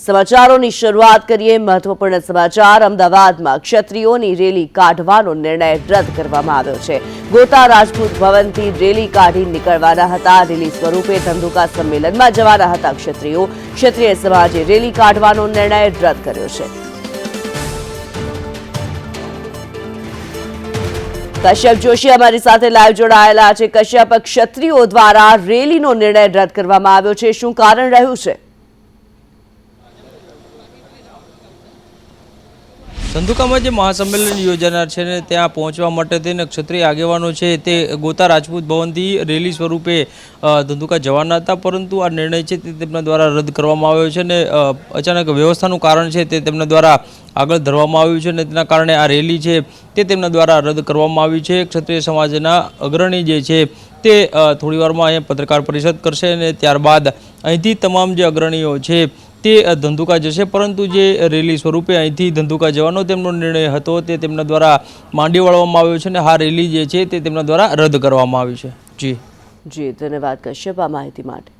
સમાચારોની શરૂઆત કરીએ મહત્વપૂર્ણ સમાચાર અમદાવાદમાં ક્ષત્રિયોની રેલી કાઢવાનો નિર્ણય રદ કરવામાં આવ્યો છે। ગોતા રાજપૂત ભવનથી રેલી કાઢી નીકળવાના હતા। રેલી સ્વરૂપે ધંધુકા સંમેલનમાં જવાના હતા ક્ષત્રિયો। ક્ષત્રિય સમાજે રેલી કાઢવાનો નિર્ણય રદ કર્યો છે। કશ્યપ જોશી અમારી સાથે લાઈવ જોડાયેલા છે। કશ્યપ, ક્ષત્રિયો દ્વારા રેલીનો નિર્ણય રદ કરવામાં આવ્યો છે, શું કારણ રહ્યું છે? ધંધુકામાં જે મહાસંમેલન યોજાનાર છે ને ત્યાં પહોંચવા માટે થઈને ક્ષત્રિય આગેવાનો છે તે ગોતા રાજપૂત ભવનથી રેલી સ્વરૂપે ધંધુકા જવાના હતા, પરંતુ આ નિર્ણય છે તે તેમના દ્વારા રદ કરવામાં આવ્યો છે ને અચાનક વ્યવસ્થાનું કારણ છે તે તેમના દ્વારા આગળ ધરવામાં આવ્યું છે ને તેના કારણે આ રેલી છે તે તેમના દ્વારા રદ કરવામાં આવી છે। ક્ષત્રિય સમાજના અગ્રણી જે છે તે થોડીવારમાં અહીંયા પત્રકાર પરિષદ કરશે અને ત્યારબાદ અહીંથી તમામ જે અગ્રણીઓ છે તે ધંધુકા જશે, પરંતુ જે રેલી સ્વરૂપે અહીંથી ધંધુકા જવાનો તેમનો નિર્ણય હતો તે તેમના દ્વારા માંડી વાળવામાં આવ્યો છે અને આ રેલી જે છે તે તેમના દ્વારા રદ કરવામાં આવી છે। જી ધન્યવાદ કશ્યપ આ માહિતી માટે।